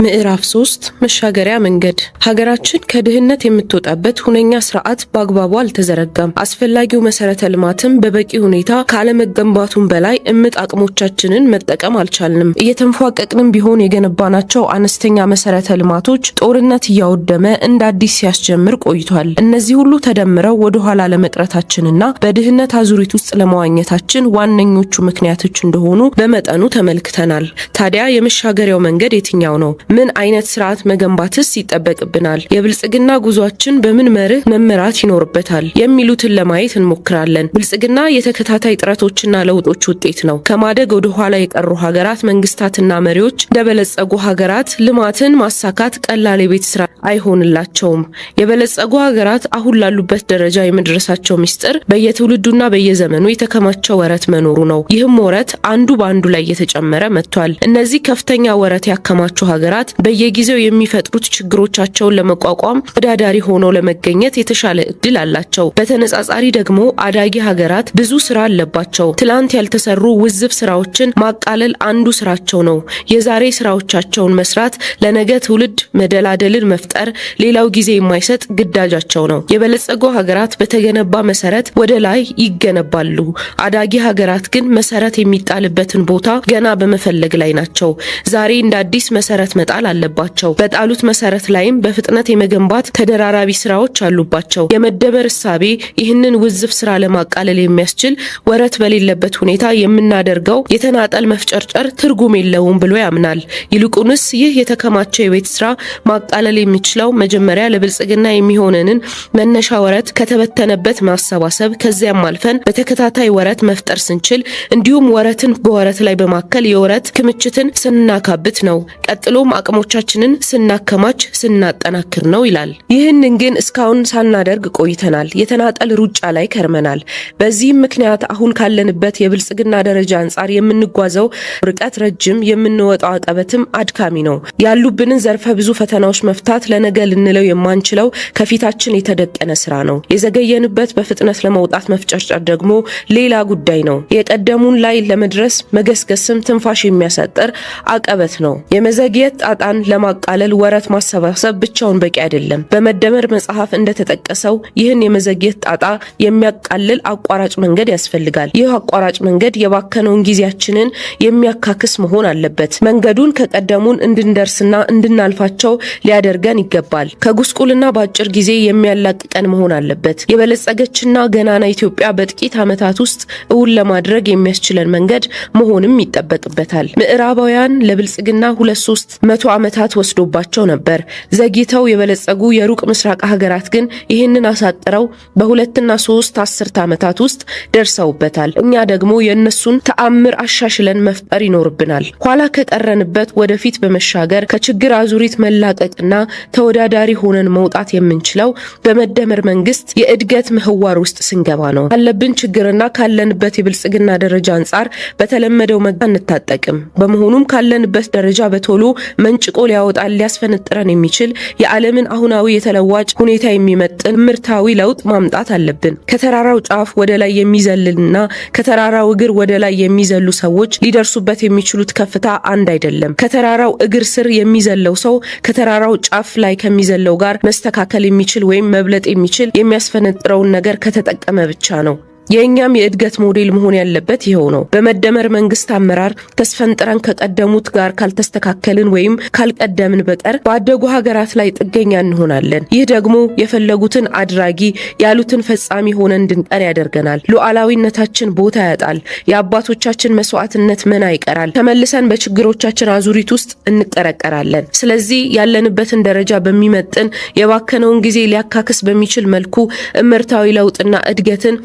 ምዕራፍ 3 መሻገሪያ መንገድ። ሀገራችን ከድህነት የምትወጣበት ሁነኛ ስርዓት በአግባቡ አልተዘረጋም። አስፈላጊው መሰረተ ልማትም በበቂ ሁኔታ ካለመገንባቱም በላይ እምጥ አቅሞቻችንን መጠቀም አልቻልንም። እየተንፏቀቅንም ቢሆን የገነባናቸው አነስተኛ መሰረተ ልማቶች ጦርነት እያወደመ እንደ አዲስ ሲያስጀምር ቆይቷል። እነዚህ ሁሉ ተደምረው ወደ ኋላ ለመቅረታችንና በድህነት አዙሪት ውስጥ ለመዋኘታችን ዋነኞቹ ምክንያቶች እንደሆኑ በመጠኑ ተመልክተናል። ታዲያ የመሻገሪያው መንገድ የትኛው ነው? ምን አይነት ስርዓት መገንባትስ ይጠበቅብናል? የብልጽግና ጉዟችን በምን መርህ መመራት ይኖርበታል? የሚሉትን ለማየት እንሞክራለን። ብልጽግና የተከታታይ ጥረቶችና ለውጦች ውጤት ነው። ከማደግ ወደ ኋላ የቀሩ ሀገራት መንግስታትና መሪዎች እንደበለጸጉ ሀገራት ልማትን ማሳካት ቀላል የቤት ስራ አይሆንላቸውም። የበለጸጉ ሀገራት አሁን ላሉበት ደረጃ የመድረሳቸው ሚስጥር በየትውልዱና በየዘመኑ የተከማቸው ወረት መኖሩ ነው። ይህም ወረት አንዱ በአንዱ ላይ እየተጨመረ መጥቷል። እነዚህ ከፍተኛ ወረት ያከማቸው ሀገራት በየጊዜው የሚፈጥሩት ችግሮቻቸውን ለመቋቋም ተወዳዳሪ ሆነው ለመገኘት የተሻለ እድል አላቸው። በተነጻጻሪ ደግሞ አዳጊ ሀገራት ብዙ ስራ አለባቸው። ትላንት ያልተሰሩ ውዝፍ ስራዎችን ማቃለል አንዱ ስራቸው ነው። የዛሬ ስራዎቻቸውን መስራት ለነገ ትውልድ መደላደልን መፍጠር ሌላው ጊዜ የማይሰጥ ግዳጃቸው ነው። የበለጸጉ ሀገራት በተገነባ መሰረት ወደ ላይ ይገነባሉ። አዳጊ ሀገራት ግን መሰረት የሚጣልበትን ቦታ ገና በመፈለግ ላይ ናቸው። ዛሬ እንደ አዲስ መሰረት መጣል አለባቸው። በጣሉት መሰረት ላይም በፍጥነት የመገንባት ተደራራቢ ስራዎች አሉባቸው። የመደመር እሳቤ ይህንን ውዝፍ ስራ ለማቃለል የሚያስችል ወረት በሌለበት ሁኔታ የምናደርገው የተናጠል መፍጨርጨር ትርጉም የለውም ብሎ ያምናል። ይልቁንስ ይህ የተከማቸው የቤት ስራ ማቃለል የሚችለው መጀመሪያ ለብልጽግና የሚሆነንን መነሻ ወረት ከተበተነበት ማሰባሰብ፣ ከዚያም አልፈን በተከታታይ ወረት መፍጠር ስንችል፣ እንዲሁም ወረትን በወረት ላይ በማከል የወረት ክምችትን ስናካብት ነው። ቀጥሎም አቅሞቻችንን ስናከማች ስናጠናክር ነው ይላል። ይህንን ግን እስካሁን ሳናደርግ ቆይተናል። የተናጠል ሩጫ ላይ ከርመናል። በዚህም ምክንያት አሁን ካለንበት የብልጽግና ደረጃ አንጻር የምንጓዘው ርቀት ረጅም፣ የምንወጣው አቀበትም አድካሚ ነው። ያሉብንን ዘርፈ ብዙ ፈተናዎች መፍታት ለነገ ልንለው የማንችለው ከፊታችን የተደቀነ ስራ ነው። የዘገየንበት በፍጥነት ለመውጣት መፍጨርጨር ደግሞ ሌላ ጉዳይ ነው። የቀደሙን ላይ ለመድረስ መገስገስም ትንፋሽ የሚያሳጥር አቀበት ነው። የመዘግየት ጣጣን ለማቃለል ወረት ማሰባሰብ ብቻውን በቂ አይደለም። በመደመር መጽሐፍ እንደተጠቀሰው ይህን የመዘግየት ጣጣ የሚያቃልል አቋራጭ መንገድ ያስፈልጋል። ይህ አቋራጭ መንገድ የባከነውን ጊዜያችንን የሚያካክስ መሆን አለበት። መንገዱን ከቀደሙን እንድንደርስና እንድናልፋቸው ሊያደርገን ይገባል። ከጉስቁልና በአጭር ጊዜ የሚያላቅቀን መሆን አለበት። የበለጸገችና ገናና ኢትዮጵያ በጥቂት ዓመታት ውስጥ እውን ለማድረግ የሚያስችለን መንገድ መሆንም ይጠበቅበታል። ምዕራባውያን ለብልጽግና 2-3 ዓመታት ወስዶባቸው ነበር። ዘግይተው የበለጸጉ የሩቅ ምስራቅ ሀገራት ግን ይህንን አሳጥረው በ2-3 አስርት ዓመታት ውስጥ ደርሰውበታል። እኛ ደግሞ የእነሱን ተአምር አሻሽለን መፍጠር ይኖርብናል። ኋላ ከቀረንበት ወደፊት በመሻገር ከችግር አዙሪት መላቀቅና ተወዳዳሪ ሆነን መውጣት የምንችለው በመደመር መንግስት የእድገት ምህዋር ውስጥ ስንገባ ነው። ካለብን ችግርና ካለንበት የብልጽግና ደረጃ አንጻር በተለመደው አንታጠቅም። በመሆኑም ካለንበት ደረጃ በቶሎ መንጭቆ ሊያወጣን ሊያስፈነጥረን የሚችል የዓለምን አሁናዊ የተለዋጭ ሁኔታ የሚመጥን ምርታዊ ለውጥ ማምጣት አለብን። ከተራራው ጫፍ ወደ ላይ የሚዘልልና ከተራራው እግር ወደ ላይ የሚዘሉ ሰዎች ሊደርሱበት የሚችሉት ከፍታ አንድ አይደለም። ከተራራው እግር ስር የሚዘለው ሰው ከተራራው ጫፍ ላይ ከሚዘለው ጋር መስተካከል የሚችል ወይም መብለጥ የሚችል የሚያስፈነጥረውን ነገር ከተጠቀመ ብቻ ነው። የኛም የእድገት ሞዴል መሆን ያለበት ይሄው ነው። በመደመር መንግስት አመራር ተስፈንጥረን ከቀደሙት ጋር ካልተስተካከልን ወይም ካልቀደምን በቀር ባደጉ ሀገራት ላይ ጥገኛ እንሆናለን። ይህ ደግሞ የፈለጉትን አድራጊ ያሉትን ፈጻሚ ሆነን እንድንቀር ያደርገናል። ሉዓላዊነታችን ቦታ ያጣል። የአባቶቻችን መስዋዕትነት መና ይቀራል። ተመልሰን በችግሮቻችን አዙሪት ውስጥ እንቀረቀራለን። ስለዚህ ያለንበትን ደረጃ በሚመጥን የባከነውን ጊዜ ሊያካክስ በሚችል መልኩ እምርታዊ ለውጥና እድገትን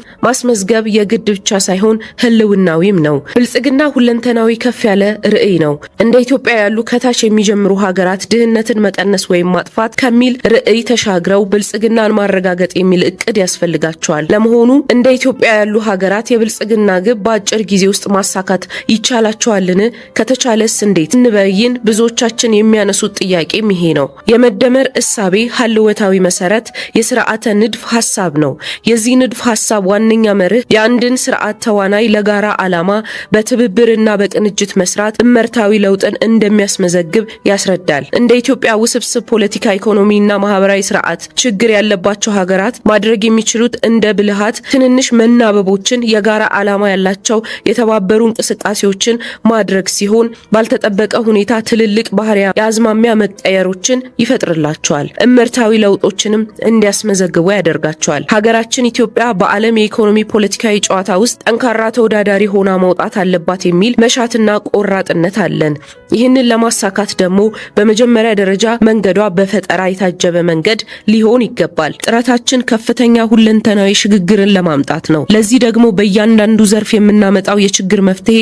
መዝገብ የግድ ብቻ ሳይሆን ህልውናዊም ነው። ብልጽግና ሁለንተናዊ ከፍ ያለ ርዕይ ነው። እንደ ኢትዮጵያ ያሉ ከታች የሚጀምሩ ሀገራት ድህነትን መቀነስ ወይም ማጥፋት ከሚል ርዕይ ተሻግረው ብልጽግናን ማረጋገጥ የሚል እቅድ ያስፈልጋቸዋል። ለመሆኑ እንደ ኢትዮጵያ ያሉ ሀገራት የብልጽግና ግብ በአጭር ጊዜ ውስጥ ማሳካት ይቻላቸዋልን? ከተቻለስ እንዴት? እንበይን። ብዙዎቻችን የሚያነሱት ጥያቄም ይሄ ነው። የመደመር እሳቤ ሀልወታዊ መሰረት የስርዓተ ንድፍ ሐሳብ ነው። የዚህ ንድፍ ሐሳብ ዋነኛ መርህ የአንድን ስርዓት ተዋናይ ለጋራ ዓላማ በትብብርና በቅንጅት መስራት እመርታዊ ለውጥን እንደሚያስመዘግብ ያስረዳል። እንደ ኢትዮጵያ ውስብስብ ፖለቲካ፣ ኢኮኖሚና ማህበራዊ ስርዓት ችግር ያለባቸው ሀገራት ማድረግ የሚችሉት እንደ ብልሃት ትንንሽ መናበቦችን፣ የጋራ ዓላማ ያላቸው የተባበሩ እንቅስቃሴዎችን ማድረግ ሲሆን ባልተጠበቀ ሁኔታ ትልልቅ ባህሪያ የአዝማሚያ መቀየሮችን ይፈጥርላቸዋል። እመርታዊ ለውጦችንም እንዲያስመዘግቡ ያደርጋቸዋል። ሀገራችን ኢትዮጵያ በዓለም የኢኮኖሚ ፖለቲካዊ ጨዋታ ውስጥ ጠንካራ ተወዳዳሪ ሆና መውጣት አለባት የሚል መሻትና ቆራጥነት አለን። ይህንን ለማሳካት ደግሞ በመጀመሪያ ደረጃ መንገዷ በፈጠራ የታጀበ መንገድ ሊሆን ይገባል። ጥረታችን ከፍተኛ ሁለንተናዊ ሽግግርን ለማምጣት ነው። ለዚህ ደግሞ በእያንዳንዱ ዘርፍ የምናመጣው የችግር መፍትሄ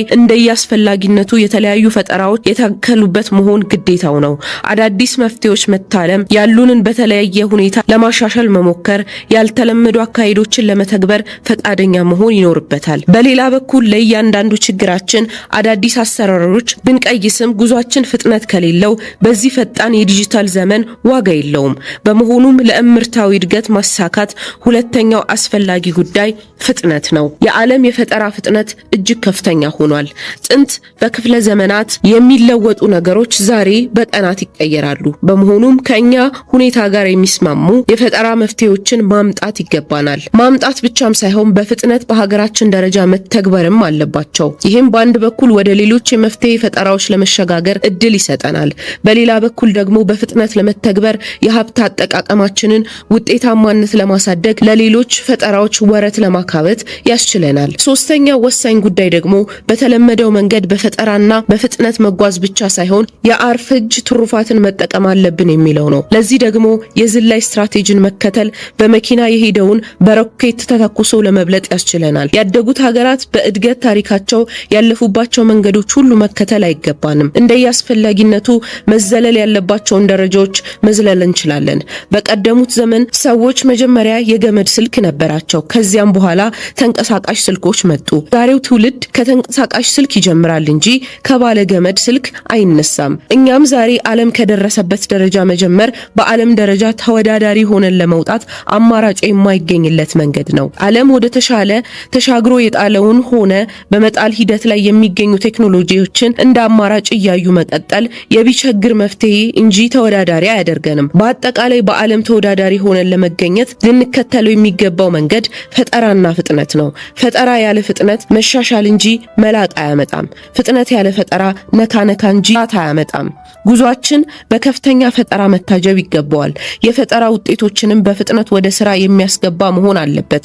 እንደየአስፈላጊነቱ የተለያዩ ፈጠራዎች የታከሉበት መሆን ግዴታው ነው። አዳዲስ መፍትሄዎች መታለም፣ ያሉንን በተለያየ ሁኔታ ለማሻሻል መሞከር፣ ያልተለመዱ አካሄዶችን ለመተግበር ፈቃደኛ መሆን ይኖርበታል። በሌላ በኩል ለእያንዳንዱ ችግራችን አዳዲስ አሰራሮች ብንቀይስም ጉዟችን ፍጥነት ከሌለው በዚህ ፈጣን የዲጂታል ዘመን ዋጋ የለውም። በመሆኑም ለእምርታዊ እድገት ማሳካት ሁለተኛው አስፈላጊ ጉዳይ ፍጥነት ነው። የዓለም የፈጠራ ፍጥነት እጅግ ከፍተኛ ሆኗል። ጥንት በክፍለ ዘመናት የሚለወጡ ነገሮች ዛሬ በቀናት ይቀየራሉ። በመሆኑም ከኛ ሁኔታ ጋር የሚስማሙ የፈጠራ መፍትሄዎችን ማምጣት ይገባናል። ማምጣት ብቻም ሳይሆን በፍጥነት በሀገራችን ደረጃ መተግበርም አለባቸው። ይህም በአንድ በኩል ወደ ሌሎች የመፍትሄ ፈጠራዎች ለመሸጋገር እድል ይሰጠናል። በሌላ በኩል ደግሞ በፍጥነት ለመተግበር የሀብት አጠቃቀማችንን ውጤታማነት ለማሳደግ ለሌሎች ፈጠራዎች ወረት ለማካበት ያስችለናል። ሶስተኛው ወሳኝ ጉዳይ ደግሞ በተለመደው መንገድ በፈጠራና በፍጥነት መጓዝ ብቻ ሳይሆን የአርፍጅ ትሩፋትን መጠቀም አለብን የሚለው ነው። ለዚህ ደግሞ የዝላይ ስትራቴጂን መከተል በመኪና የሄደውን በሮኬት ተተኩሶ ለመብለጥ ያስችለናል። ያደጉት ሀገራት በእድገት ታሪካቸው ያለፉባቸው መንገዶች ሁሉ መከተል አይገባንም። እንደየአስፈላጊነቱ መዘለል ያለባቸውን ደረጃዎች መዝለል እንችላለን። በቀደሙት ዘመን ሰዎች መጀመሪያ የገመድ ስልክ ነበራቸው። ከዚያም በኋላ ተንቀሳቃሽ ስልኮች መጡ። ዛሬው ትውልድ ከተንቀሳቃሽ ስልክ ይጀምራል እንጂ ከባለ ገመድ ስልክ አይነሳም። እኛም ዛሬ ዓለም ከደረሰበት ደረጃ መጀመር በዓለም ደረጃ ተወዳዳሪ ሆነን ለመውጣት አማራጭ የማይገኝለት መንገድ ነው። ዓለም ወደ ተሻለ ተሻግሮ የጣለውን ሆነ በመጣል ሂደት ላይ የሚገኙ ቴክኖሎጂዎችን እንደ አማራጭ እያዩ መቀጠል የቢቸግር መፍትሄ እንጂ ተወዳዳሪ አያደርገንም። በአጠቃላይ በዓለም ተወዳዳሪ ሆነን ለመገኘት ልንከተለው የሚገባው መንገድ ፈጠራና ፍጥነት ነው። ፈጠራ ያለ ፍጥነት መሻሻል እንጂ መላቅ አያመጣም። ፍጥነት ያለ ፈጠራ ነካነካ እንጂ አያመጣም። ጉዟችን በከፍተኛ ፈጠራ መታጀብ ይገባዋል። የፈጠራ ውጤቶችንም በፍጥነት ወደ ስራ የሚያስገባ መሆን አለበት።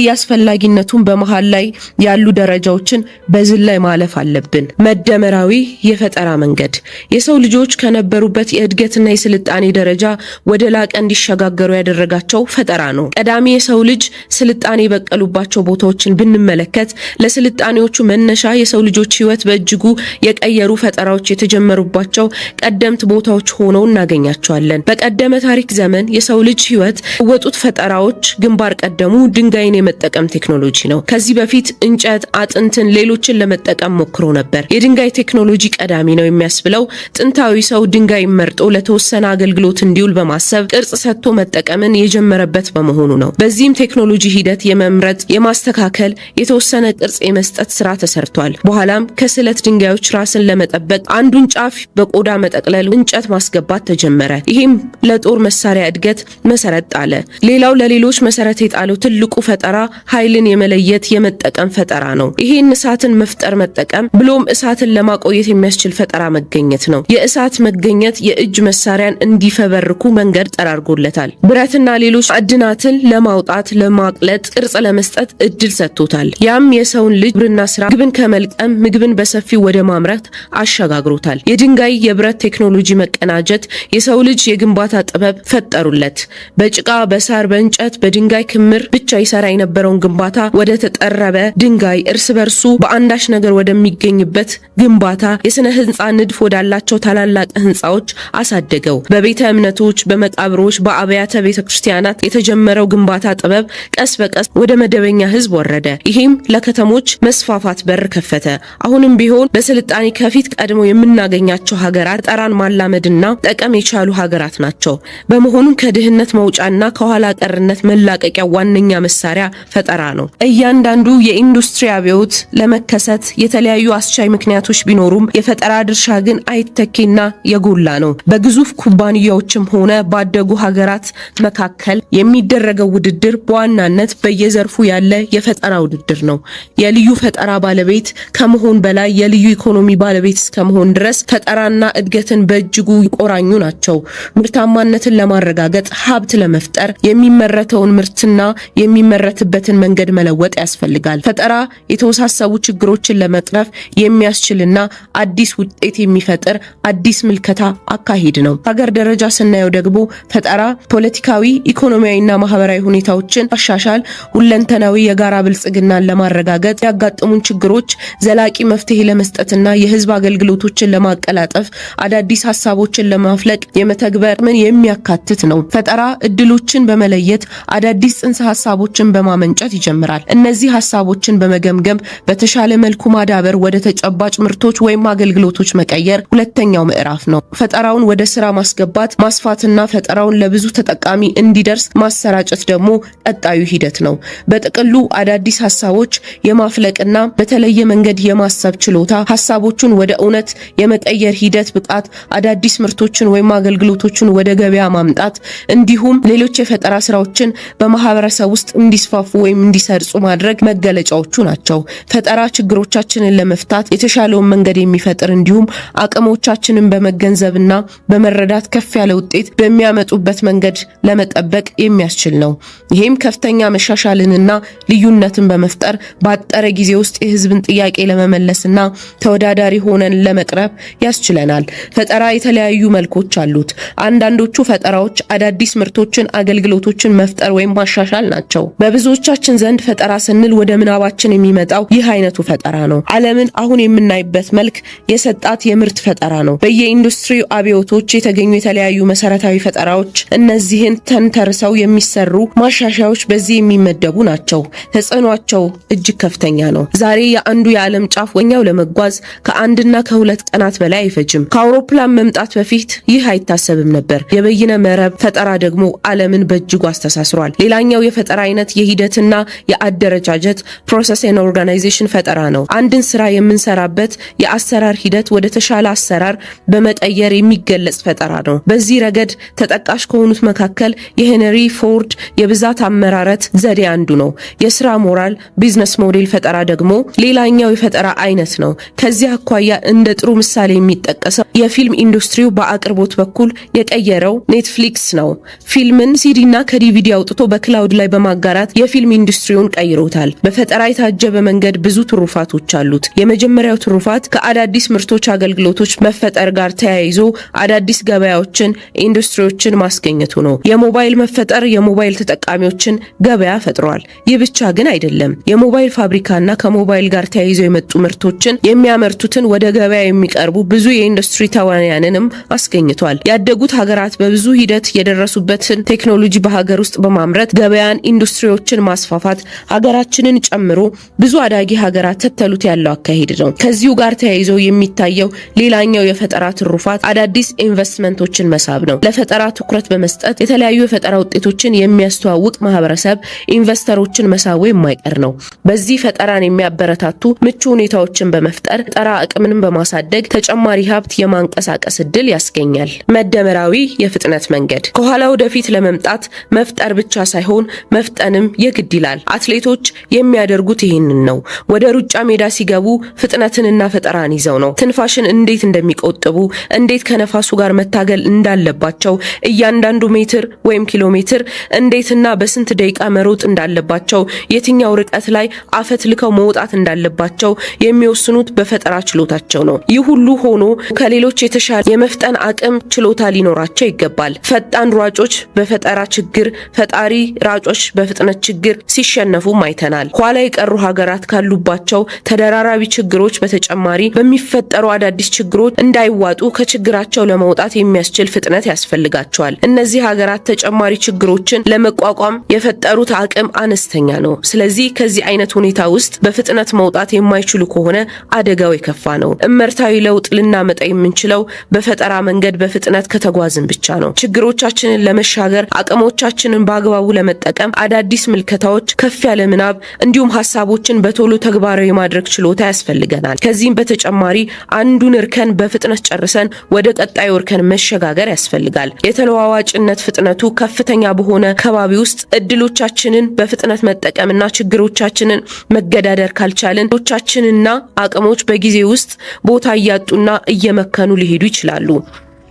እንደየአስፈላጊነቱም በመሃል ላይ ያሉ ደረጃዎችን በዝላይ ማለፍ አለብን። መደመራዊ የፈጠራ መንገድ የሰው ልጆች ከነበሩበት የእድገትና የስልጣኔ ደረጃ ወደ ላቀ እንዲሸጋገሩ ያደረጋቸው ፈጠራ ነው። ቀዳሚ የሰው ልጅ ስልጣኔ የበቀሉባቸው ቦታዎችን ብንመለከት ለስልጣኔዎቹ መነሻ የሰው ልጆች ህይወት በእጅጉ የቀየሩ ፈጠራዎች የተጀመሩባቸው ቀደምት ቦታዎች ሆነው እናገኛቸዋለን። በቀደመ ታሪክ ዘመን የሰው ልጅ ህይወት ወጡት ፈጠራዎች ግንባር ቀደሙ ድንጋይን የመጠቀም ቴክኖሎጂ ነው። ከዚህ በፊት እንጨት፣ አጥንትን፣ ሌሎችን ለመጠቀም ሞክሮ ነበር። የድንጋይ ቴክኖሎጂ ቀዳሚ ነው የሚያስብለው ጥንታዊ ሰው ድንጋይ መርጦ ለተወሰነ አገልግሎት እንዲውል በማሰብ ቅርጽ ሰጥቶ መጠቀምን የጀመረበት በመሆኑ ነው። በዚህም ቴክኖሎጂ ሂደት የመምረጥ፣ የማስተካከል፣ የተወሰነ ቅርጽ የመስጠት ስራ ተሰርቷል። በኋላም ከስለት ድንጋዮች ራስን ለመጠበቅ አንዱን ጫፍ በቆዳ መጠቅለል እንጨት ማስገባት ተጀመረ። ይህም ለጦር መሳሪያ እድገት መሰረት ጣለ። ሌላው ለሌሎች መሰረት የጣለው ትልቁ ፈጠራ ኃይልን የመለየት የመጠቀም ፈጠራ ነው። ይሄን እሳትን መፍጠር መጠቀም ብሎም እሳትን ለማቆየት የሚያስችል ፈጠራ መገኘት ነው። የእሳት መገኘት የእጅ መሳሪያን እንዲፈበርኩ መንገድ ጠራርጎለታል። ብረትና ሌሎች ማዕድናትን ለማውጣት፣ ለማቅለጥ፣ ቅርጽ ለመስጠት እድል ሰጥቶታል። ያም የሰውን ልጅ ግብርና ስራ ምግብን ከመልቀም ምግብን በሰፊው ወደ ማምረት አሸጋግሮታል። የድንጋይ የብረት ቴክኖሎጂ መቀናጀት የሰው ልጅ የግንባታ ጥበብ ፈጠሩለት። በጭቃ፣ በሳር፣ በእንጨት፣ በድንጋይ ክምር ብቻ ይሰራ የነበረውን ግንባታ ወደ ተጠረበ ድንጋይ እርስ በርሱ በአንዳች ነገር ወደሚገኝበት ግንባታ የስነ ህንጻ ንድፍ ወዳላቸው ታላላቅ ህንጻዎች አሳደገው። በቤተ እምነቶች፣ በመቃብሮች፣ በአብያተ ቤተክርስቲያናት የተጀመረው ግንባታ ጥበብ ቀስ በቀስ ወደ መደበኛ ህዝብ ወረደ። ይህም ለከተሞች መስፋፋት በር ከፈተ። አሁንም ቢሆን በስልጣኔ ከፊት ቀድሞ የምናገኛቸው ሀገራት ፈጠራን ማላመድና ጠቀም የቻሉ ሀገራት ናቸው። በመሆኑም ከድህነት መውጫና ከኋላ ቀርነት መላቀቂያ ዋነኛ መሳሪያ ፈጠራ ፈጠራ ነው። እያንዳንዱ የኢንዱስትሪ አብዮት ለመከሰት የተለያዩ አስቻይ ምክንያቶች ቢኖሩም የፈጠራ ድርሻ ግን አይተኬና የጎላ ነው። በግዙፍ ኩባንያዎችም ሆነ ባደጉ ሀገራት መካከል የሚደረገው ውድድር በዋናነት በየዘርፉ ያለ የፈጠራ ውድድር ነው። የልዩ ፈጠራ ባለቤት ከመሆን በላይ የልዩ ኢኮኖሚ ባለቤት እስከመሆን ድረስ ፈጠራና እድገትን በእጅጉ ይቆራኙ ናቸው። ምርታማነትን ለማረጋገጥ ሀብት ለመፍጠር የሚመረተውን ምርትና የሚመረትበትን መንገድ መለወጥ ያስፈልጋል። ፈጠራ የተወሳሰቡ ችግሮችን ለመቅረፍ የሚያስችልና አዲስ ውጤት የሚፈጥር አዲስ ምልከታ አካሄድ ነው። ሀገር ደረጃ ስናየው ደግሞ ፈጠራ ፖለቲካዊ፣ ኢኮኖሚያዊና ማህበራዊ ሁኔታዎችን ማሻሻል፣ ሁለንተናዊ የጋራ ብልጽግናን ለማረጋገጥ ያጋጠሙን ችግሮች ዘላቂ መፍትሄ ለመስጠትና የህዝብ አገልግሎቶችን ለማቀላጠፍ አዳዲስ ሀሳቦችን ለማፍለቅ የመተግበር ምን የሚያካትት ነው። ፈጠራ እድሎችን በመለየት አዳዲስ ጽንሰ ሀሳቦችን በማመንጨት ይጀምራል። እነዚህ ሀሳቦችን በመገምገም በተሻለ መልኩ ማዳበር፣ ወደ ተጨባጭ ምርቶች ወይም አገልግሎቶች መቀየር ሁለተኛው ምዕራፍ ነው። ፈጠራውን ወደ ስራ ማስገባት፣ ማስፋትና ፈጠራውን ለብዙ ተጠቃሚ እንዲደርስ ማሰራጨት ደግሞ ቀጣዩ ሂደት ነው። በጥቅሉ አዳዲስ ሀሳቦች የማፍለቅና በተለየ መንገድ የማሰብ ችሎታ፣ ሀሳቦቹን ወደ እውነት የመቀየር ሂደት ብቃት፣ አዳዲስ ምርቶችን ወይም አገልግሎቶችን ወደ ገበያ ማምጣት እንዲሁም ሌሎች የፈጠራ ስራዎችን በማህበረሰብ ውስጥ እንዲስፋፉ ወይም እንዲሰርጹ ማድረግ መገለጫዎቹ ናቸው። ፈጠራ ችግሮቻችንን ለመፍታት የተሻለውን መንገድ የሚፈጥር እንዲሁም አቅሞቻችንን በመገንዘብና በመረዳት ከፍ ያለ ውጤት በሚያመጡበት መንገድ ለመጠበቅ የሚያስችል ነው። ይሄም ከፍተኛ መሻሻልንና ልዩነትን በመፍጠር ባጠረ ጊዜ ውስጥ የህዝብን ጥያቄ ለመመለስና ተወዳዳሪ ሆነን ለመቅረብ ያስችለናል። ፈጠራ የተለያዩ መልኮች አሉት። አንዳንዶቹ ፈጠራዎች አዳዲስ ምርቶችን፣ አገልግሎቶችን መፍጠር ወይም ማሻሻል ናቸው። በብዙዎቻችን ዘንድ ፈጠራ ስንል ወደ ምናባችን የሚመጣው ይህ አይነቱ ፈጠራ ነው። ዓለምን አሁን የምናይበት መልክ የሰጣት የምርት ፈጠራ ነው። በየኢንዱስትሪው አብዮቶች የተገኙ የተለያዩ መሰረታዊ ፈጠራዎች እነዚህን ተንተርሰው የሚሰሩ ማሻሻያዎች በዚህ የሚመደቡ ናቸው። ተጽዕኗቸው እጅግ ከፍተኛ ነው። ዛሬ የአንዱ የዓለም ጫፍ ወኛው ለመጓዝ ከአንድና ከሁለት ቀናት በላይ አይፈጅም። ከአውሮፕላን መምጣት በፊት ይህ አይታሰብም ነበር። የበይነ መረብ ፈጠራ ደግሞ ዓለምን በእጅጉ አስተሳስሯል። ሌላኛው የፈጠራ አይነት የሂደትና የአደረጃጀት ፕሮሰስ ኤንድ ኦርጋናይዜሽን ፈጠራ ነው። አንድን ስራ የምንሰራበት የአሰራር ሂደት ወደ ተሻለ አሰራር በመቀየር የሚገለጽ ፈጠራ ነው። በዚህ ረገድ ተጠቃሽ ከሆኑት መካከል የሄንሪ ፎርድ የብዛት አመራረት ዘዴ አንዱ ነው። የስራ ሞራል ቢዝነስ ሞዴል ፈጠራ ደግሞ ሌላኛው የፈጠራ አይነት ነው። ከዚህ አኳያ እንደ ጥሩ ምሳሌ የሚጠቀሰው የፊልም ኢንዱስትሪው በአቅርቦት በኩል የቀየረው ኔትፍሊክስ ነው። ፊልምን ሲዲና ከዲቪዲ አውጥቶ በክላውድ ላይ በማጋራት የፊልም ኢንዱስትሪውን ቀይሮታል። በፈጠራ የታጀበ መንገድ ብዙ ትሩፋቶች አሉት። የመጀመሪያው ትሩፋት ከአዳዲስ ምርቶች፣ አገልግሎቶች መፈጠር ጋር ተያይዞ አዳዲስ ገበያዎችን፣ ኢንዱስትሪዎችን ማስገኘቱ ነው። የሞባይል መፈጠር የሞባይል ተጠቃሚዎችን ገበያ ፈጥሯል። ይህ ብቻ ግን አይደለም። የሞባይል ፋብሪካና ከሞባይል ጋር ተያይዞ የመጡ ምርቶችን የሚያመርቱትን ወደ ገበያ የሚቀርቡ ብዙ የኢንዱስትሪ ተዋናያንንም አስገኝቷል። ያደጉት ሀገራት በብዙ ሂደት የደረሱበትን ቴክኖሎጂ በሀገር ውስጥ በማምረት ገበያን፣ ኢንዱስትሪዎችን ማስፋፋት ሀገራችንን ጨምሮ ብዙ አዳጊ ሀገራት ተተሉት ያለው አካሄድ ነው። ከዚሁ ጋር ተያይዞ የሚታየው ሌላኛው የፈጠራ ትሩፋት አዳዲስ ኢንቨስትመንቶችን መሳብ ነው። ለፈጠራ ትኩረት በመስጠት የተለያዩ የፈጠራ ውጤቶችን የሚያስተዋውቅ ማህበረሰብ ኢንቨስተሮችን መሳቡ የማይቀር ነው። በዚህ ፈጠራን የሚያበረታቱ ምቹ ሁኔታዎችን በመፍጠር ፈጠራ አቅምንም በማሳደግ ተጨማሪ ሀብት የማንቀሳቀስ እድል ያስገኛል። መደመራዊ የፍጥነት መንገድ ከኋላ ወደፊት ለመምጣት መፍጠር ብቻ ሳይሆን መፍጠንም የግድ ይላል። አትሌቶች የሚያደርጉት ይህንን ነው። ወደ ሩጫ ሜዳ ሲገቡ ፍጥነትንና ፈጠራን ይዘው ነው። ትንፋሽን እንዴት እንደሚቆጥቡ፣ እንዴት ከነፋሱ ጋር መታገል እንዳለባቸው፣ እያንዳንዱ ሜትር ወይም ኪሎ ሜትር እንዴትና በስንት ደቂቃ መሮጥ እንዳለባቸው፣ የትኛው ርቀት ላይ አፈት ልከው መውጣት እንዳለባቸው የሚወስኑት በፈጠራ ችሎታቸው ነው። ይህ ሁሉ ሆኖ ከሌሎች የተሻለ የመፍጠን አቅም ችሎታ ሊኖራቸው ይገባል። ፈጣን ሯጮች በፈጠራ ችግር፣ ፈጣሪ ሯጮች በፍጥነት ችግር ሲሸነፉም አይተናል። ኋላ የቀሩ ሀገራት ካሉባቸው ተደራራቢ ችግሮች በተጨማሪ በሚፈጠሩ አዳዲስ ችግሮች እንዳይዋጡ ከችግራቸው ለመውጣት የሚያስችል ፍጥነት ያስፈልጋቸዋል። እነዚህ ሀገራት ተጨማሪ ችግሮችን ለመቋቋም የፈጠሩት አቅም አነስተኛ ነው። ስለዚህ ከዚህ አይነት ሁኔታ ውስጥ በፍጥነት መውጣት የማይችሉ ከሆነ አደጋው የከፋ ነው። እመርታዊ ለውጥ ልናመጣ የምንችለው በፈጠራ መንገድ በፍጥነት ከተጓዝን ብቻ ነው። ችግሮቻችንን ለመሻገር አቅሞቻችንን በአግባቡ ለመጠቀም አዳዲስ ምልከታዎች፣ ከፍ ያለ ምናብ እንዲሁም ሐሳቦችን በቶሎ ተግባራዊ የማድረግ ችሎታ ያስፈልገናል። ከዚህም በተጨማሪ አንዱን እርከን በፍጥነት ጨርሰን ወደ ቀጣዩ እርከን መሸጋገር ያስፈልጋል። የተለዋዋጭነት ፍጥነቱ ከፍተኛ በሆነ ከባቢ ውስጥ እድሎቻችንን በፍጥነት መጠቀምና ችግሮቻችንን መገዳደር ካልቻልን ቻችንና አቅሞች በጊዜ ውስጥ ቦታ እያጡና እየመከኑ ሊሄዱ ይችላሉ።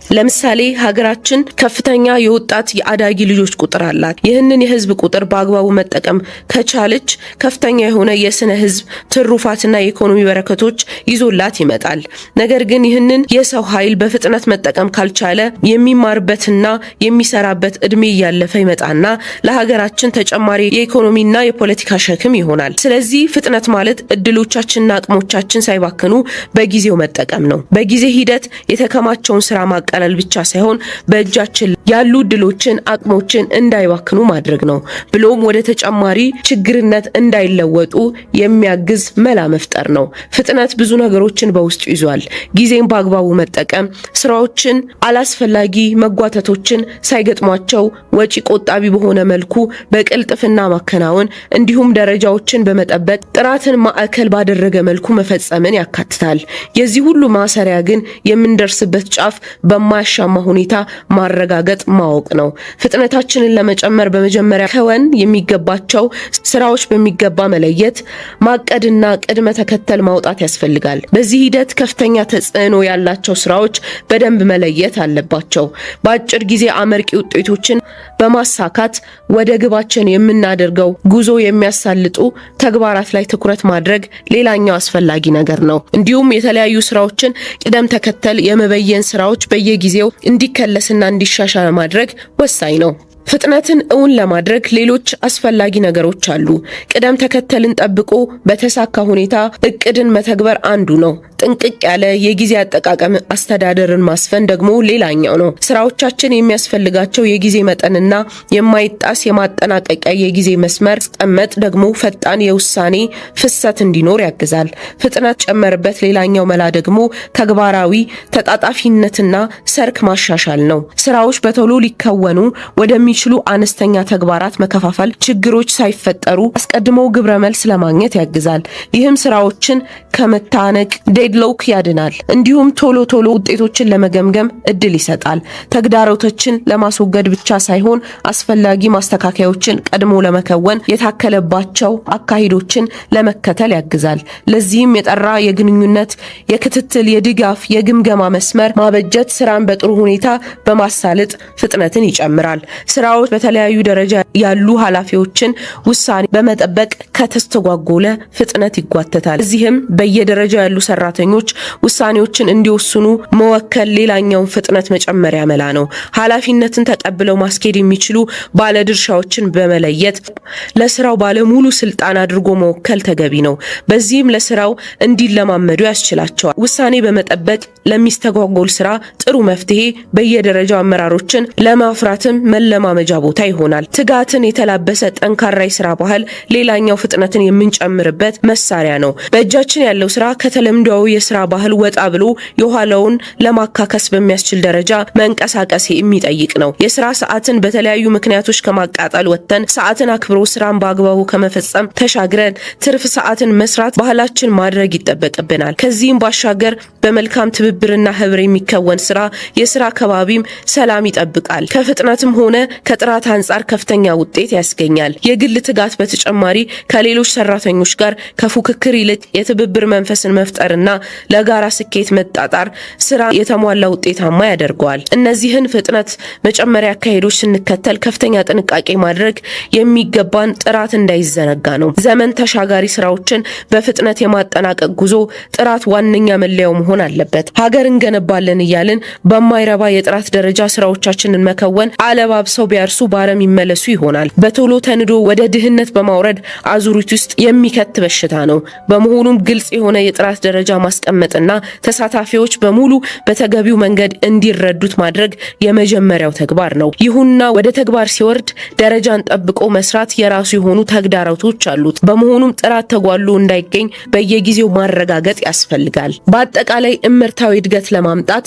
ለምሳሌ ሀገራችን ከፍተኛ የወጣት የአዳጊ ልጆች ቁጥር አላት። ይህንን የህዝብ ቁጥር በአግባቡ መጠቀም ከቻለች ከፍተኛ የሆነ የስነ ህዝብ ትሩፋትና የኢኮኖሚ በረከቶች ይዞላት ይመጣል። ነገር ግን ይህንን የሰው ኃይል በፍጥነት መጠቀም ካልቻለ የሚማርበትና የሚሰራበት እድሜ እያለፈ ይመጣና ለሀገራችን ተጨማሪ የኢኮኖሚና የፖለቲካ ሸክም ይሆናል። ስለዚህ ፍጥነት ማለት እድሎቻችንና አቅሞቻችን ሳይባክኑ በጊዜው መጠቀም ነው። በጊዜ ሂደት የተከማቸውን ስራ ማቀ ብቻ ሳይሆን በእጃችን ያሉ ድሎችን አቅሞችን እንዳይባክኑ ማድረግ ነው። ብሎም ወደ ተጨማሪ ችግርነት እንዳይለወጡ የሚያግዝ መላ መፍጠር ነው። ፍጥነት ብዙ ነገሮችን በውስጡ ይዟል። ጊዜን በአግባቡ መጠቀም፣ ስራዎችን አላስፈላጊ መጓተቶችን ሳይገጥሟቸው ወጪ ቆጣቢ በሆነ መልኩ በቅልጥፍና ማከናወን እንዲሁም ደረጃዎችን በመጠበቅ ጥራትን ማዕከል ባደረገ መልኩ መፈጸምን ያካትታል። የዚህ ሁሉ ማሰሪያ ግን የምንደርስበት ጫፍ በማያሻማ ሁኔታ ማረጋገጥ ማወቅ ነው። ፍጥነታችንን ለመጨመር በመጀመሪያ ከወን የሚገባቸው ስራዎች በሚገባ መለየት፣ ማቀድና ቅድመ ተከተል ማውጣት ያስፈልጋል። በዚህ ሂደት ከፍተኛ ተጽዕኖ ያላቸው ስራዎች በደንብ መለየት አለባቸው። በአጭር ጊዜ አመርቂ ውጤቶችን በማሳካት ወደ ግባችን የምናደርገው ጉዞ የሚያሳልጡ ተግባራት ላይ ትኩረት ማድረግ ሌላኛው አስፈላጊ ነገር ነው። እንዲሁም የተለያዩ ስራዎችን ቅደም ተከተል የመበየን ስራዎች በየጊዜው እንዲከለስና እንዲሻሻል ማድረግ ወሳኝ ነው። ፍጥነትን እውን ለማድረግ ሌሎች አስፈላጊ ነገሮች አሉ። ቅደም ተከተልን ጠብቆ በተሳካ ሁኔታ እቅድን መተግበር አንዱ ነው። ጥንቅቅ ያለ የጊዜ አጠቃቀም አስተዳደርን ማስፈን ደግሞ ሌላኛው ነው። ስራዎቻችን የሚያስፈልጋቸው የጊዜ መጠንና የማይጣስ የማጠናቀቂያ የጊዜ መስመር ማስቀመጥ ደግሞ ፈጣን የውሳኔ ፍሰት እንዲኖር ያግዛል። ፍጥነት ጨመርበት ሌላኛው መላ ደግሞ ተግባራዊ ተጣጣፊነትና ሰርክ ማሻሻል ነው። ስራዎች በቶሎ ሊከወኑ ወደሚችሉ አነስተኛ ተግባራት መከፋፈል ችግሮች ሳይፈጠሩ አስቀድሞ ግብረ መልስ ለማግኘት ያግዛል። ይህም ስራዎችን ከመታነቅ ዴድሎክ ያድናል። እንዲሁም ቶሎ ውጤቶችን ለመገምገም እድል ይሰጣል። ተግዳሮቶችን ለማስወገድ ብቻ ሳይሆን አስፈላጊ ማስተካከያዎችን ቀድሞ ለመከወን የታከለባቸው አካሂዶችን ለመከተል ያግዛል። ለዚህም የጠራ የግንኙነት፣ የክትትል፣ የድጋፍ፣ የግምገማ መስመር ማበጀት ስራን በጥሩ ሁኔታ በማሳለጥ ፍጥነትን ይጨምራል። ስራዎች በተለያዩ ደረጃ ያሉ ኃላፊዎችን ውሳኔ በመጠበቅ ከተስተጓጎለ ፍጥነት ይጓተታል። እዚህም በየደረጃው ያሉ ሰራተኞች ውሳኔዎችን እንዲወስኑ መወከል ሌላኛውን ፍጥነት መጨመሪያ መላ ነው። ኃላፊነትን ተቀብለው ማስኬድ የሚችሉ ባለድርሻዎችን በመለየት ለስራው ባለሙሉ ስልጣን አድርጎ መወከል ተገቢ ነው። በዚህም ለስራው እንዲለማመዱ ያስችላቸዋል። ውሳኔ በመጠበቅ ለሚስተጓጎል ስራ ጥሩ መፍትሄ በየደረጃው አመራሮችን ለማፍራትም መለማመጃ ቦታ ይሆናል። ትጋትን የተላበሰ ጠንካራ የስራ ባህል ሌላኛው ፍጥነትን የምንጨምርበት መሳሪያ ነው። በእጃችን ያለው ስራ ከተለምዷዊ የስራ ባህል ወጣ ብሎ የኋላውን ለማካከስ በሚያስችል ደረጃ መንቀሳቀስ የሚጠይቅ ነው። የስራ ሰዓትን በተለያዩ ምክንያቶች ከማቃጠል ወጥተን ሰዓትን አክብሮ ስራን በአግባቡ ከመፈጸም ተሻግረን ትርፍ ሰዓትን መስራት ባህላችን ማድረግ ይጠበቅብናል። ከዚህም ባሻገር በመልካም ትብብርና ህብር የሚከወን ስራ የስራ ከባቢም ሰላም ይጠብቃል። ከፍጥነትም ሆነ ከጥራት አንጻር ከፍተኛ ውጤት ያስገኛል። የግል ትጋት በተጨማሪ ከሌሎች ሰራተኞች ጋር ከፉክክር ይልቅ የትብብር መንፈስን መፍጠርና ለጋራ ስኬት መጣጣር ስራ የተሟላ ውጤታማ ያደርገዋል። እነዚህን ፍጥነት መጨመሪያ አካሄዶች ስንከተል ከፍተኛ ጥንቃቄ ማድረግ የሚገባን ጥራት እንዳይዘነጋ ነው። ዘመን ተሻጋሪ ስራዎችን በፍጥነት የማጠናቀቅ ጉዞ ጥራት ዋነኛ መለያው መሆን አለበት። ሀገር እንገነባለን እያልን በማይረባ የጥራት ደረጃ ስራዎቻችንን መከወን አለባብሰው ቢያርሱ ባረም ይመለሱ ይሆናል። በቶሎ ተንዶ ወደ ድህነት በማውረድ አዙሪት ውስጥ የሚከት በሽታ ነው። በመሆኑም ግልጽ የሆነ የጥራት ደረጃ ማስቀመጥና ተሳታፊዎች በሙሉ በተገቢው መንገድ እንዲረዱት ማድረግ የመጀመሪያው ተግባር ነው። ይሁንና ወደ ተግባር ሲወርድ ደረጃን ጠብቆ መስራት የራሱ የሆኑ ተግዳሮቶች አሉት። በመሆኑም ጥራት ተጓሎ እንዳይገኝ በየጊዜው ማረጋገጥ ያስፈልጋል። በአጠቃላይ እምርታዊ እድገት ለማምጣት